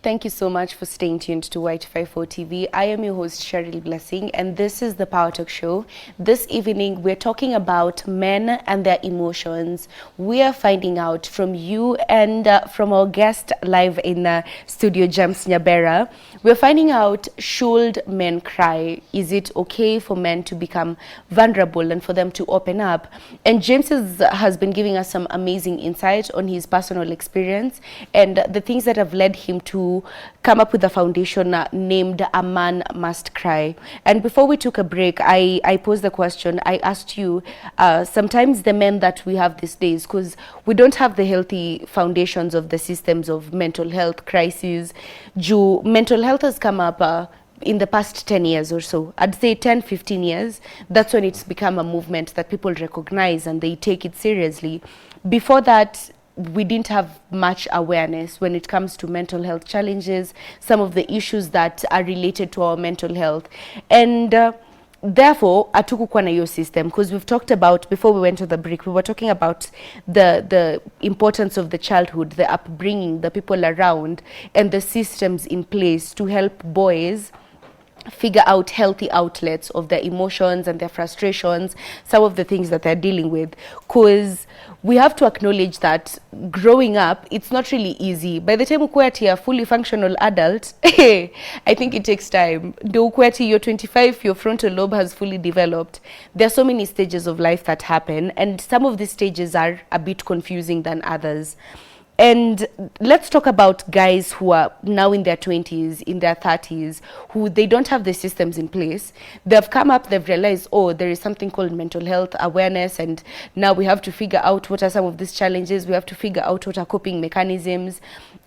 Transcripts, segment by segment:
Thank you so much for staying tuned to Y254 TV. I am your host, Cheryl Blessing, and this is the Power Talk Show. This evening, we're talking about men and their emotions. We are finding out from you and from our guest live in studio, James Nyabera. We're finding out, should men cry? Is it okay for men to become vulnerable and for them to open up? And James has been giving us some amazing insight on his personal experience and the things that have led him to come up with a foundation named A Man Must Cry. And before we took a break, I posed the question. I asked you, sometimes the men that we have these days, because we don't have the healthy foundations of the systems of mental health crises. Mental health has come up in the past 10 years or so. I'd say 10, 15 years. That's when it's become a movement that people recognize and they take it seriously. Before that, we didn't have much awareness when it comes to mental health challenges, some of the issues that are related to our mental health. And therefore, hatukukuwa na hiyo system, because we've talked about, before we went to the break, we were talking about the importance of the childhood, the upbringing, the people around, and the systems in place to help boys figure out healthy outlets of their emotions and their frustrations, some of the things that they're dealing with. Because we have to acknowledge that growing up, it's not really easy. By the time you're a fully functional adult, I think it takes time. You're 25, your frontal lobe has fully developed. There are so many stages of life that happen, and some of these stages are a bit confusing than others. And let's talk about guys who are now in their 20s, in their 30s, who they don't have the systems in place. They've come up, they've realized, oh, there is something called mental health awareness, and now we have to figure out what are some of these challenges. We have to figure out what are coping mechanisms.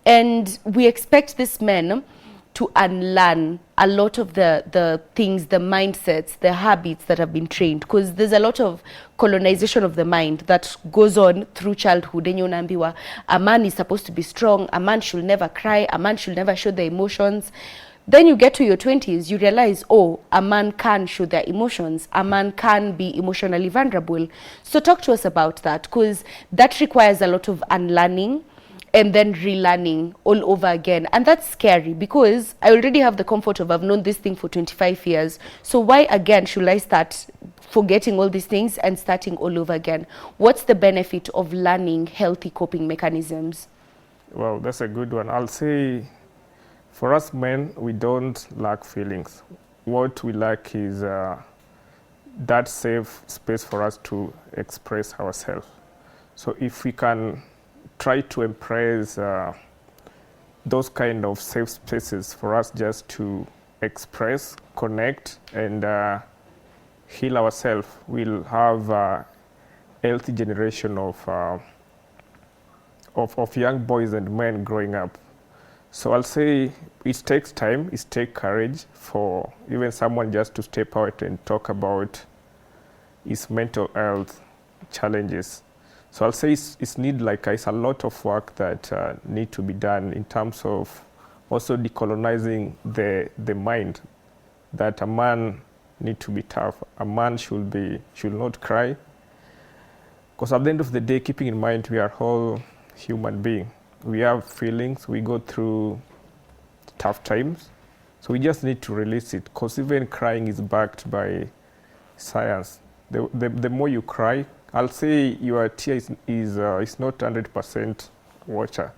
And we expect these men to unlearn a lot of the things, the mindsets, the habits that have been trained, because there's a lot of colonization of the mind that goes on through childhood. And unaambiwa, a man is supposed to be strong, a man should never cry, a man should never show their emotions. Then you get to your 20s, you realize, oh, a man can show their emotions, a man can be emotionally vulnerable. So talk to us about that, because that requires a lot of unlearning and then relearning all over again. And that's scary, because I already have the comfort of I've known this thing for 25 years. So why again should I start forgetting all these things and starting all over again? What's the benefit of learning healthy coping mechanisms? Well, that's a good one. I'll say for us men, we don't lack feelings. What we lack is that safe space for us to express ourselves. So if we can try to embrace those kind of safe spaces for us just to express, connect, and heal ourselves, we'll have a healthy generation of young boys and men growing up. So I'll say it takes time, it takes courage for even someone just to step out and talk about his mental health challenges. So I'll say it's a lot of work that need to be done in terms of also decolonizing the mind, that a man need to be tough. A man should not cry. Because at the end of the day, keeping in mind we are all human beings. We have feelings, we go through tough times. So we just need to release it, because even crying is backed by science. The more you cry, I'll say your tear is not 100% water.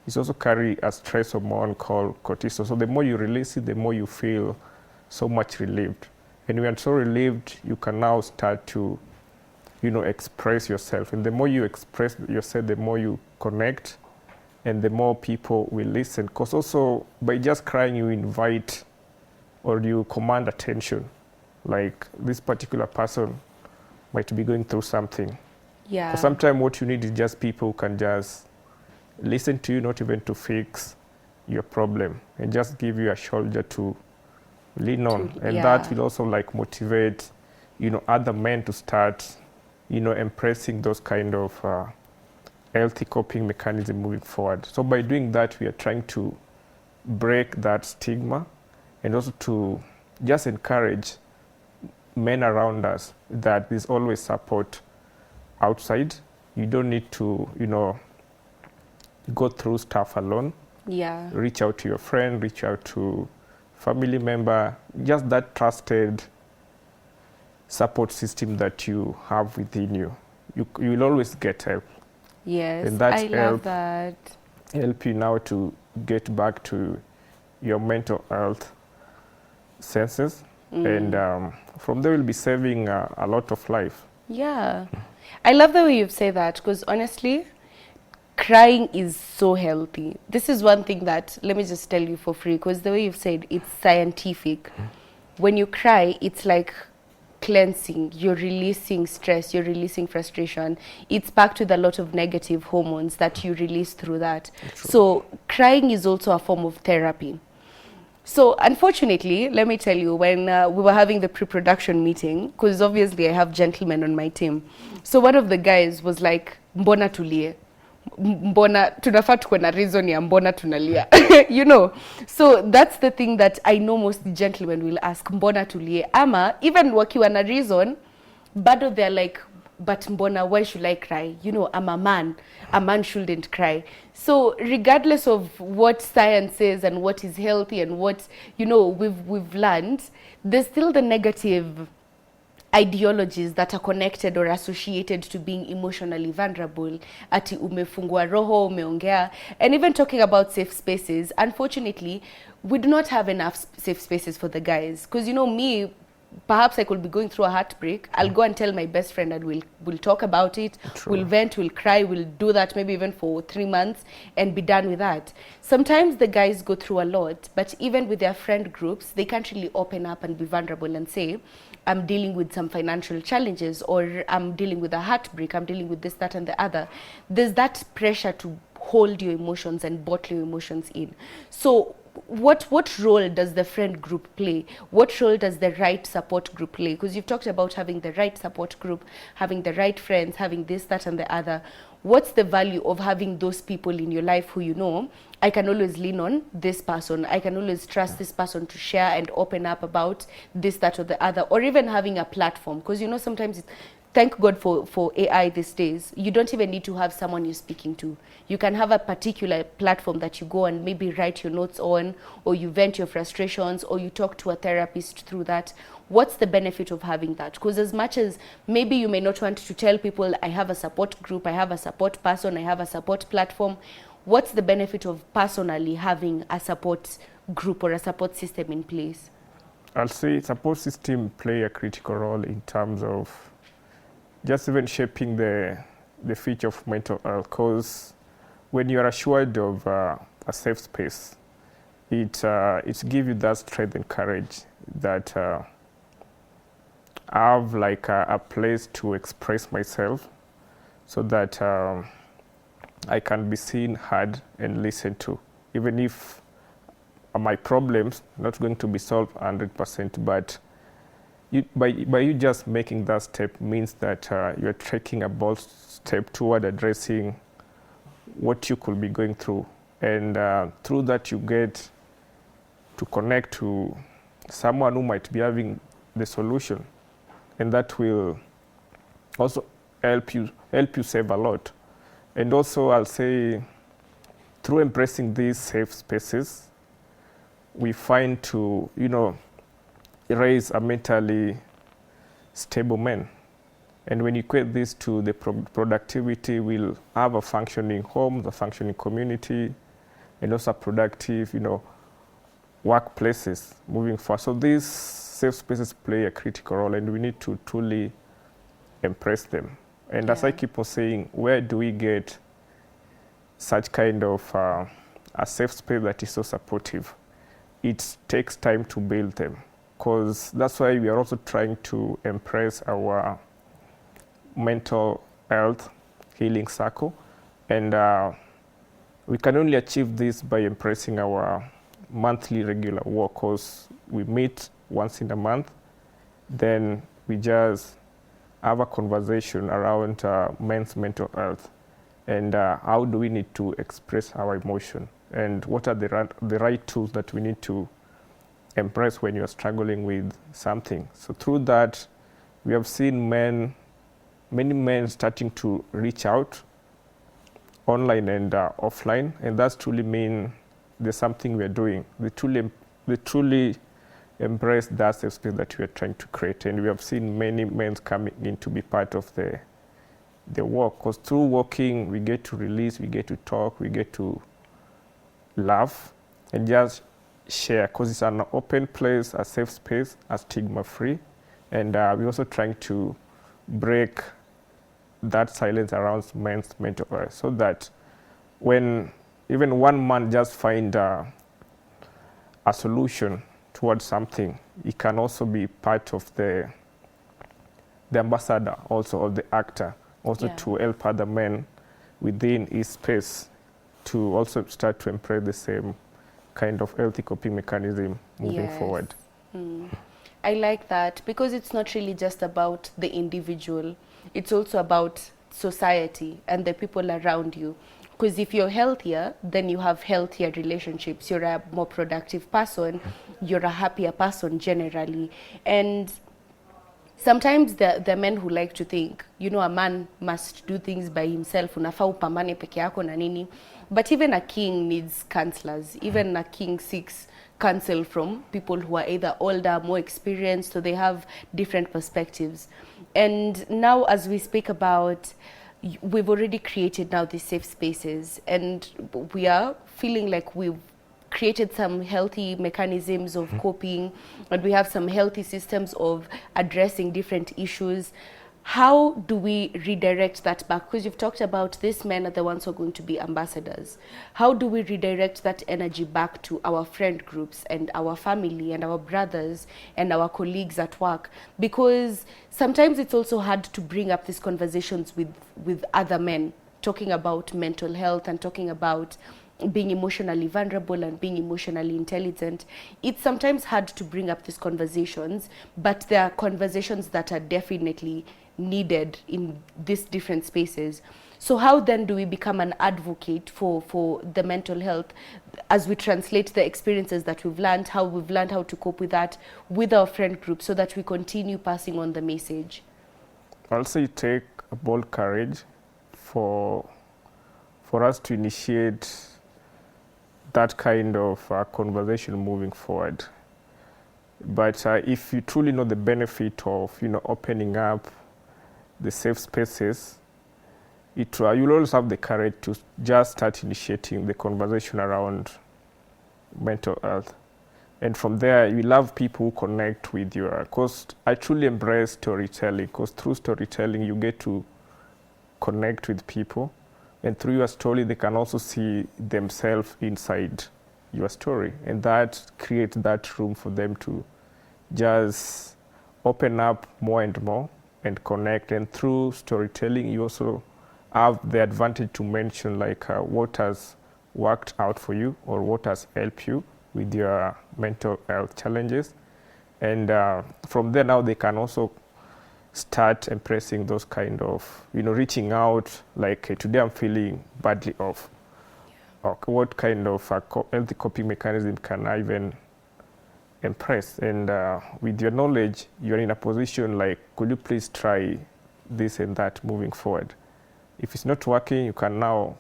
It's also carry a stress hormone called cortisol. So the more you release it, the more you feel so much relieved. And when you're so relieved, you can now start to, express yourself. And the more you express yourself, the more you connect, and the more people will listen. Because also by just crying, you invite or you command attention. Like this particular person might be going through something. Yeah. Because sometimes what you need is just people who can just listen to you, not even to fix your problem, and just give you a shoulder to lean on. And that will also motivate, other men to start, embracing those kind of healthy coping mechanism moving forward. So by doing that, we are trying to break that stigma, and also to just encourage men around us that there's always support outside. You don't need to, go through stuff alone. Yeah. Reach out to your friend, reach out to family member, just that trusted support system that you have within you. You will always get help. Yes, And that I love that. help you now to get back to your mental health senses. And from there, you'll be saving a lot of life. Yeah. I love the way you've said that, because honestly, crying is so healthy. This is one thing that, let me just tell you for free, because the way you've said, it's scientific. When you cry, it's like cleansing. You're releasing stress, you're releasing frustration. It's packed with a lot of negative hormones that you release through that. True. So crying is also a form of therapy. So unfortunately, let me tell you, when we were having the pre-production meeting, because obviously I have gentlemen on my team, so one of the guys was like, mbona tulie, mbona tunafaa tuko na reason ya mbona tunalia. You know, so that's the thing that I know most gentlemen will ask, mbona tulie, ama even wakiwa na reason bado they're like, but mbona, why should I cry? You know, I'm a man shouldn't cry. So regardless of what science says and what is healthy and what, you know, we've learned, there's still the negative ideologies that are connected or associated to being emotionally vulnerable. Ati umefungua roho, umeongea. And even talking about safe spaces, unfortunately, we do not have enough safe spaces for the guys. Because, you know, me, perhaps I could be going through a heartbreak. I'll go and tell my best friend and we'll talk about it. True. We'll vent, we'll cry, we'll do that maybe even for 3 months and be done with that. Sometimes the guys go through a lot, but even with their friend groups, they can't really open up and be vulnerable and say, I'm dealing with some financial challenges, or I'm dealing with a heartbreak, I'm dealing with this, that, and the other. There's that pressure to hold your emotions and bottle your emotions in. So what role does the friend group play? What role does the right support group play? Because you've talked about having the right support group, having the right friends, having this, that, and the other. What's the value of having those people in your life who you know, I can always lean on this person, I can always trust this person to share and open up about this, that, or the other, or even having a platform? Because you know, sometimes thank God for AI these days. You don't even need to have someone you're speaking to. You can have a particular platform that you go and maybe write your notes on, or you vent your frustrations, or you talk to a therapist through that. What's the benefit of having that? Because as much as maybe you may not want to tell people, I have a support group, I have a support person, I have a support platform, what's the benefit of personally having a support group or a support system in place? I'll say support system play a critical role in terms of just even shaping the future of mental health, because when you are assured of a safe space, it gives you that strength and courage that I have like a place to express myself, so that I can be seen, heard, and listened to, even if my problems not going to be solved 100%, but by you just making that step means that you're taking a bold step toward addressing what you could be going through. And through that, you get to connect to someone who might be having the solution. And that will also help you save a lot. And also, I'll say, through embracing these safe spaces, we find to, you know, raise a mentally stable man. And when you equate this to the productivity, we'll have a functioning home, a functioning community, and also productive, you know, workplaces moving forward. So these safe spaces play a critical role, and we need to truly embrace them. And as I keep on saying, where do we get such kind of a safe space that is so supportive? It takes time to build them, because that's why we are also trying to embrace our mental health healing circle. And we can only achieve this by embracing our monthly regular work, because we meet once in a month, then we just have a conversation around men's mental health, and how do we need to express our emotion, and what are the right tools that we need to embrace when you're struggling with something. So through that, we have seen many men starting to reach out online and offline, and that's truly mean there's something we're doing. They truly embrace that safe space that we are trying to create. And we have seen many men coming in to be part of the work. Because through working, we get to release, we get to talk, we get to laugh and just share. Because it's an open place, a safe space, a stigma-free. And we're also trying to break that silence around men's mental health, so that when even one man just find a solution towards something, he can also be part of the ambassador also, or the actor, also to help other men within his space to also start to embrace the same kind of healthy coping mechanism moving forward. I like that, because it's not really just about the individual, it's also about society and the people around you. Because if you're healthier, then you have healthier relationships, you're a more productive person, you're a happier person generally. And sometimes there are men who like to think, you know, a man must do things by himself, unafaa upambane peke yako na nini. But even a king needs counselors. Even a king seeks counsel from people who are either older, more experienced, so they have different perspectives. And now, as we speak about, we've already created now these safe spaces, and we are feeling like we've created some healthy mechanisms of coping, and we have some healthy systems of addressing different issues. How do we redirect that back? Because you've talked about these men are the ones who are going to be ambassadors. How do we redirect that energy back to our friend groups and our family and our brothers and our colleagues at work? Because sometimes it's also hard to bring up these conversations with other men, talking about mental health and talking about being emotionally vulnerable and being emotionally intelligent. It's sometimes hard to bring up these conversations, but there are conversations that are definitely needed in these different spaces. So how then do we become an advocate for the mental health as we translate the experiences that we've learned how to cope with that with our friend group, so that we continue passing on the message? Also, it take a bold courage for us to initiate that kind of conversation moving forward. But if you truly know the benefit of, you know, opening up the safe spaces, you'll always have the courage to just start initiating the conversation around mental health. And from there, you love people who connect with you. Because I truly embrace storytelling, because through storytelling, you get to connect with people. And through your story, they can also see themselves inside your story. And that creates that room for them to just open up more and more and connect. And through storytelling, you also have the advantage to mention like what has worked out for you or what has helped you with your mental health challenges. And from there now they can also start embracing those kind of, you know, reaching out like, hey, today I'm feeling badly off. Or what kind of healthy coping mechanism can I even impress? And with your knowledge, you're in a position like, could you please try this and that moving forward? If it's not working, we can now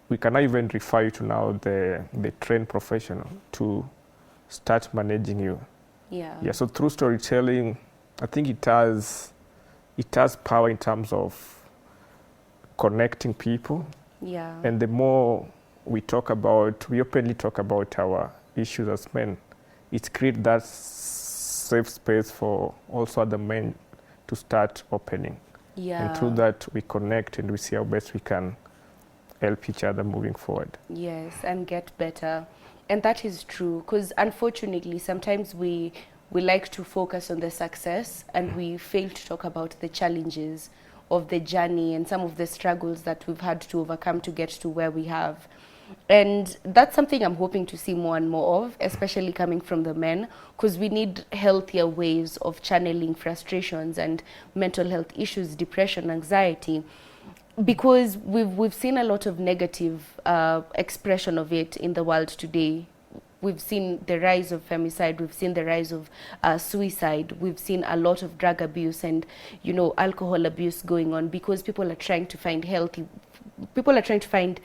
even refer you to now the trained professional to start managing you. Yeah. So through storytelling, I think it has power in terms of connecting people. Yeah. And the more we openly talk about our issues as men, it creates that safe space for also other men to start opening. Yeah. And through that, we connect and we see how best we can help each other moving forward. Yes, and get better. And that is true, because unfortunately, sometimes we like to focus on the success and we fail to talk about the challenges of the journey and some of the struggles that we've had to overcome to get to where we have. And that's something I'm hoping to see more and more of, especially coming from the men, because we need healthier ways of channeling frustrations and mental health issues, depression, anxiety, because we've seen a lot of negative expression of it in the world today. We've seen the rise of femicide, we've seen the rise of suicide, we've seen a lot of drug abuse and, you know, alcohol abuse going on, because people are trying to find healthy people are trying to find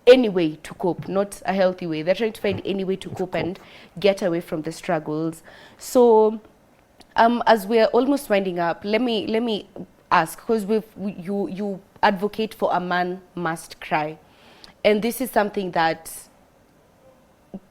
any way to cope, not a healthy way. They're trying to find any way to cope and get away from the struggles. So as we're almost winding up, let me ask, because you advocate for a man must cry, and this is something that,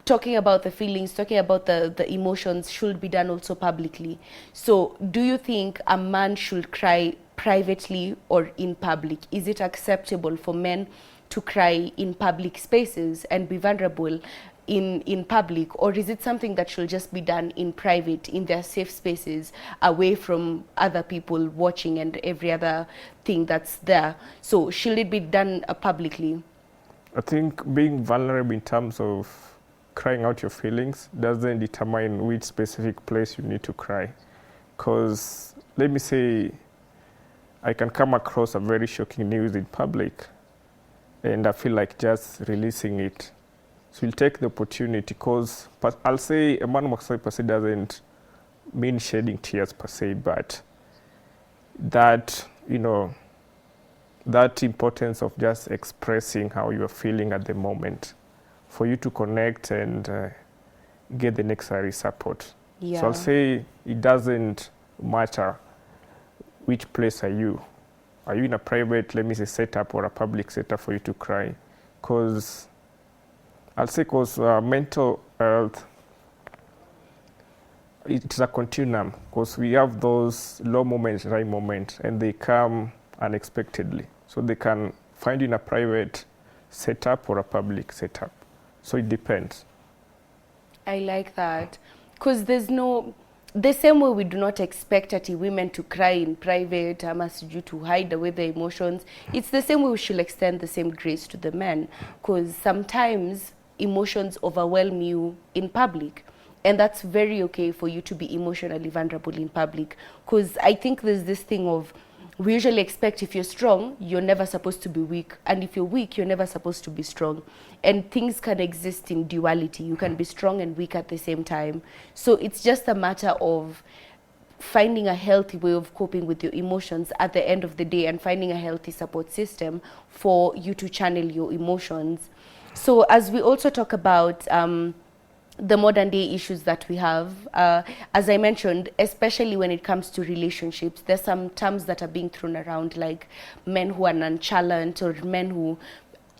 talking about the feelings, talking about the emotions, should be done also publicly. So do you think a man should cry privately or in public? Is it acceptable for men to cry in public spaces and be vulnerable in public, or is it something that should just be done in private, in their safe spaces, away from other people watching and every other thing that's there? So should it be done publicly? I think being vulnerable in terms of crying out your feelings doesn't determine which specific place you need to cry. Because let me say, I can come across a very shocking news in public and I feel like just releasing it. So you'll take the opportunity, because I'll say a man must cry per se doesn't mean shedding tears per se, but that, that importance of just expressing how you're feeling at the moment for you to connect and get the necessary support. Yeah. So I'll say it doesn't matter which place are you. Are you in a private, let me say, setup or a public setup for you to cry? Because I'll say mental health, it's a continuum, because we have those low moments, high moments, and they come unexpectedly. So they can find you in a private setup or a public setup. So it depends. I like that, because the same way we do not expect women to cry in private, due to hide away their emotions, it's the same way we should extend the same grace to the men, because sometimes emotions overwhelm you in public, and that's very okay for you to be emotionally vulnerable in public. Because I think there's this thing of, we usually expect if you're strong, you're never supposed to be weak. And if you're weak, you're never supposed to be strong. And things can exist in duality. You can be strong and weak at the same time. So it's just a matter of finding a healthy way of coping with your emotions at the end of the day, and finding a healthy support system for you to channel your emotions. So as we also talk about the modern day issues that we have, as I mentioned, especially when it comes to relationships, there's some terms that are being thrown around, like men who are nonchalant, or men who,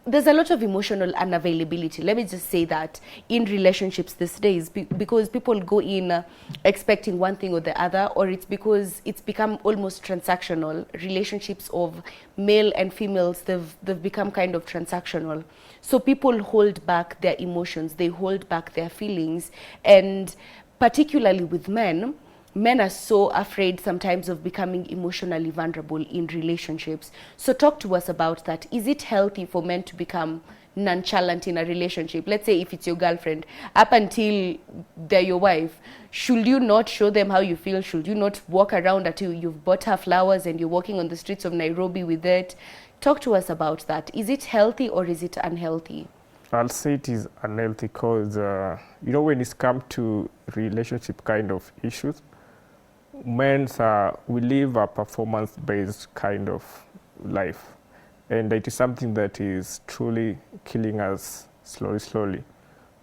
there's a lot of emotional unavailability. Let me just say that in relationships these days, because people go in expecting one thing or the other, or it's because it's become almost transactional. Relationships of male and females, they've become kind of transactional. So people hold back their emotions, they hold back their feelings, and particularly with men are so afraid sometimes of becoming emotionally vulnerable in relationships. So talk to us about that. Is it healthy for men to become nonchalant in a relationship? Let's say if it's your girlfriend, up until they're your wife, should you not show them how you feel? Should you not walk around until you've bought her flowers and you're walking on the streets of Nairobi with it? Talk to us about that. Is it healthy or is it unhealthy? I'll say it is unhealthy because, when it's come to relationship kind of issues, we live a performance-based kind of life, and it is something that is truly killing us slowly.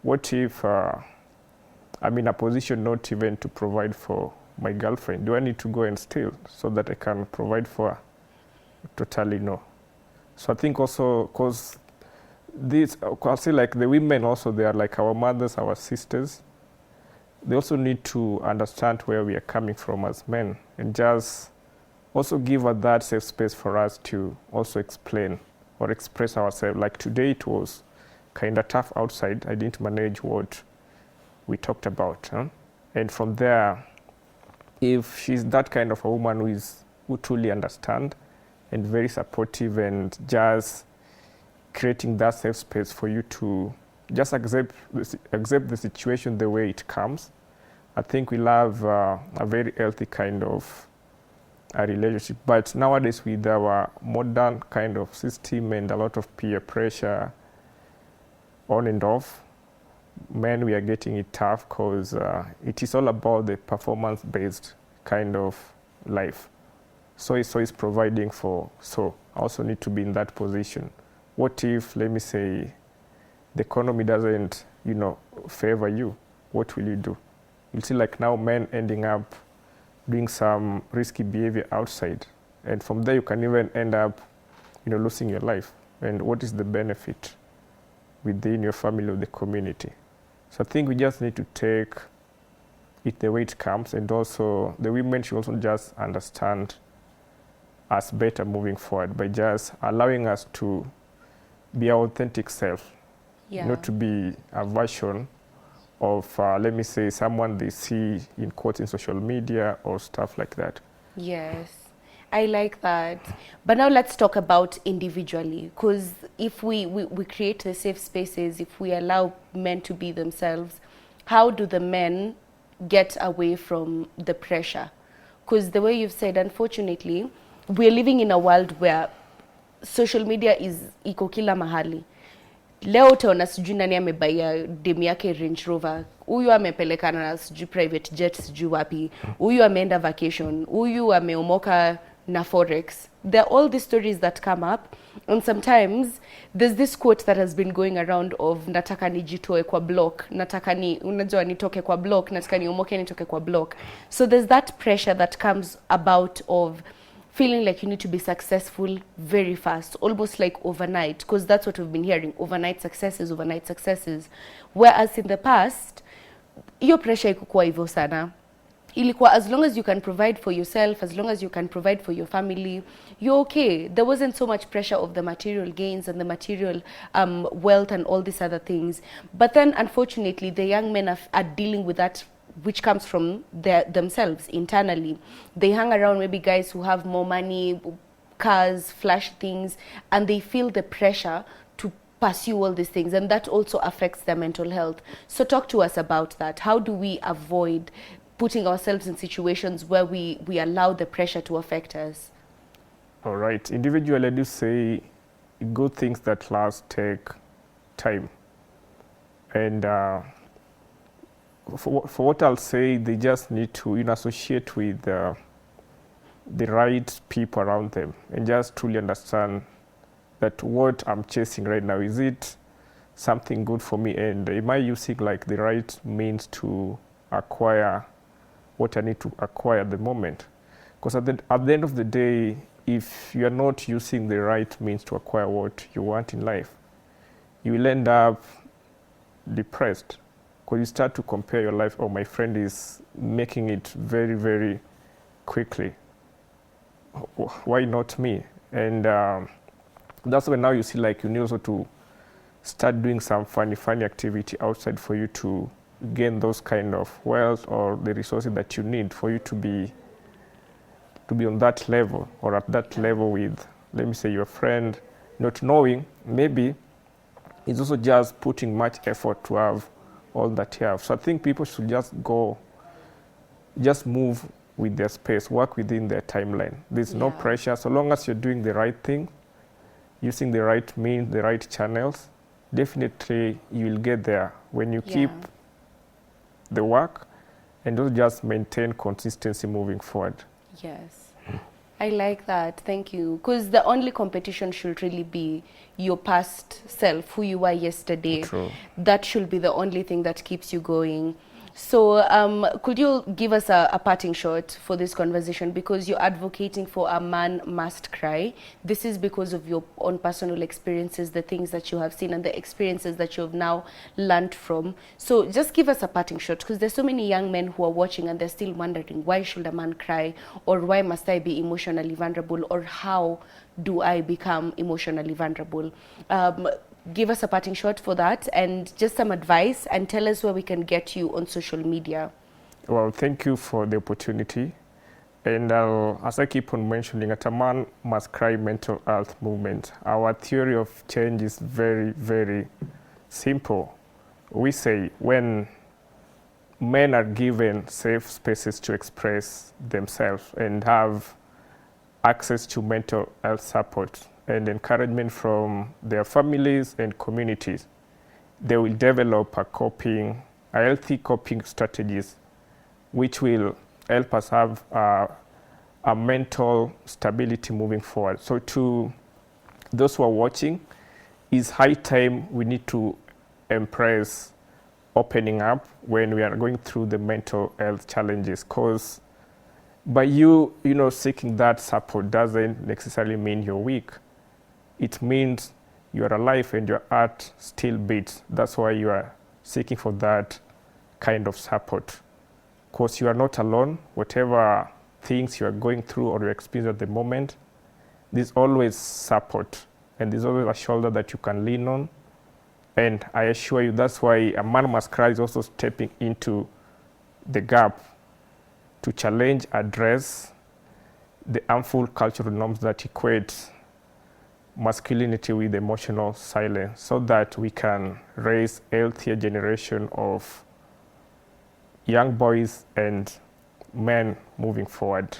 What if I'm in a position not even to provide for my girlfriend? Do I need to go and steal so that I can provide for her? Totally no. So I think also, because I'll say like the women also, they are like our mothers, our sisters. They also need to understand where we are coming from as men, and just also give us that safe space for us to also explain or express ourselves. Like today, it was kind of tough outside. I didn't manage what we talked about. And from there, if she's that kind of a woman who truly understands and very supportive, and just creating that safe space for you to just accept the situation the way it comes, I think we'll have a very healthy kind of a relationship. But nowadays, with our modern kind of system and a lot of peer pressure on and off, men, we are getting it tough, because it is all about the performance-based kind of life. So it's providing for, so I also need to be in that position what if, let me say, the economy doesn't, favor you? What will you do? You'll see like now men ending up doing some risky behavior outside. And from there you can even end up, losing your life. And what is the benefit within your family or the community? So I think we just need to take it the way it comes, and also the women should also just understand us better moving forward by just allowing us to be our authentic self, not to be a version of, let me say, someone they see in quotes in social media or stuff like that. Yes, I like that. But now let's talk about individually, because if we create the safe spaces, if we allow men to be themselves, how do the men get away from the pressure? Because the way you've said, unfortunately, we're living in a world where social media is iko kila mahali. Leo utaona sijui nani amebaia demu yake Range Rover, huyu amepelekana na sijui private jet sijui wapi, huyu ameenda vacation, huyu ameomoka na forex. There are all these stories that come up, and sometimes there's this quote that has been going around of nataka nijitoe kwa block, nataka ni unajua nitoke kwa block, nataka niomoke nitoke kwa block. So there's that pressure that comes about of feeling like you need to be successful very fast, almost like overnight, because that's what we've been hearing, overnight successes, overnight successes. Whereas in the past, hiyo pressure ikukuwa hivyo sana. Ilikuwa as long as you can provide for yourself, as long as you can provide for your family, you're okay. There wasn't so much pressure of the material gains and the material wealth and all these other things. But then, unfortunately, the young men are dealing with that, which comes from themselves internally. They hang around maybe guys who have more money, cars, flash things, and they feel the pressure to pursue all these things, and that also affects their mental health. So talk to us about that. How do we avoid putting ourselves in situations where we allow the pressure to affect us? All right. Individually, I do say good things that last take time. And for what I'll say, they just need to associate with the right people around them and just truly understand that what I'm chasing right now, is it something good for me, and am I using like the right means to acquire what I need to acquire at the moment? Because at the end of the day, if you're not using the right means to acquire what you want in life, you will end up depressed, because you start to compare your life. Oh, my friend is making it very, very quickly. Why not me? And that's when now you see like you need also to start doing some funny activity outside for you to gain those kind of wealth or the resources that you need for you to be on that level or at that level with, let me say, your friend, not knowing maybe it's also just putting much effort to have all that you have. So I think people should just move with their space, work within their timeline. There's no pressure. So long as you're doing the right thing, using the right means, the right channels, definitely you will get there when you keep the work and also just maintain consistency moving forward. Yes. I like that. Thank you. Because the only competition should really be your past self, who you were yesterday. True. That should be the only thing that keeps you going. So could you give us a parting shot for this conversation? Because you're advocating for a man must cry. This is because of your own personal experiences, the things that you have seen and the experiences that you've now learned from. So just give us a parting shot, because there's so many young men who are watching and they're still wondering, why should a man cry? Or why must I be emotionally vulnerable? Or how do I become emotionally vulnerable? Give us a parting shot for that and just some advice, and tell us where we can get you on social media. Well, thank you for the opportunity. And as I keep on mentioning, at a man must cry mental health movement, our theory of change is very, very simple. We say when men are given safe spaces to express themselves and have access to mental health support and encouragement from their families and communities, they will develop a healthy coping strategies, which will help us have a mental stability moving forward. So to those who are watching, it's high time we need to embrace opening up when we are going through the mental health challenges, because by you know, seeking that support doesn't necessarily mean you're weak. It means you are alive and your heart still beats. That's why you are seeking for that kind of support, because you are not alone. Whatever things you are going through or you experience at the moment, there's always support and there's always a shoulder that you can lean on. And I assure you, that's why A Man Must Cry is also stepping into the gap to challenge, address the harmful cultural norms that equate masculinity with emotional silence, so that we can raise a healthier generation of young boys and men moving forward.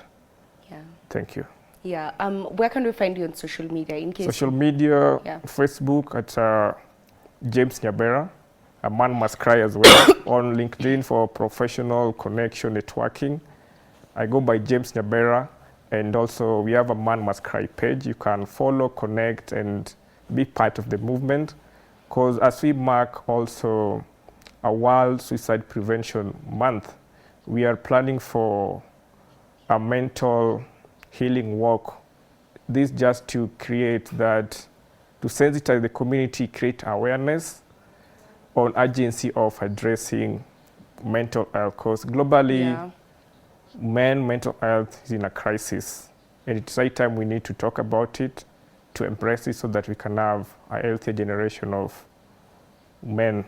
Yeah. Thank you. Yeah. Where can we find you on social media? In case social media, yeah. Facebook at James Nyabera, A Man Must Cry as well. On LinkedIn for professional connection networking, I go by James Nyabera, and also we have A Man Must Cry page. You can follow, connect, and be part of the movement, because as we mark also a World Suicide Prevention Month, we are planning for a mental healing walk. This just to create that, to sensitize the community, create awareness on urgency of addressing mental health, because globally, yeah. mental health is in a crisis, and it's high time we need to talk about it, to embrace it, so that we can have a healthier generation of men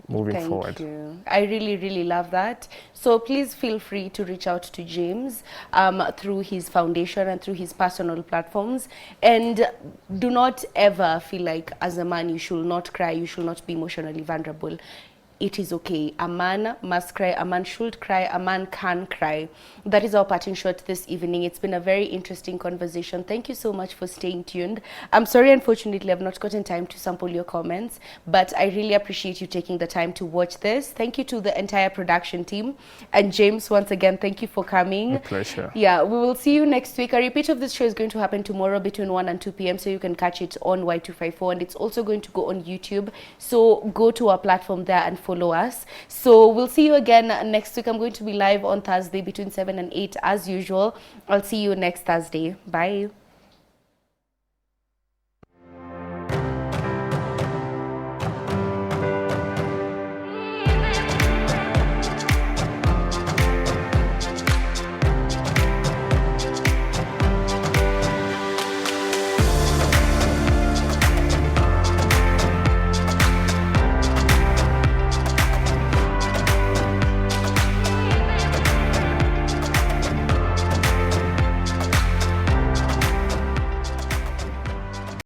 moving forward. Thank you. I really, really love that. So please feel free to reach out to James through his foundation and through his personal platforms. And do not ever feel like as a man you should not cry, you should not be emotionally vulnerable. It is okay. A man must cry, a man should cry, a man can cry. That is our parting shot this evening. It's been a very interesting conversation. Thank you so much for staying tuned. I'm sorry, unfortunately, I've not gotten time to sample your comments, but I really appreciate you taking the time to watch this. Thank you to the entire production team. And James, once again, thank you for coming. A pleasure. Yeah, we will see you next week. A repeat of this show is going to happen tomorrow between 1 and 2 p.m. So you can catch it on Y254, and it's also going to go on YouTube. So go to our platform there and follow us. So we'll see you again next week. I'm going to be live on Thursday between 7 and 8 as usual. I'll see you next Thursday. Bye.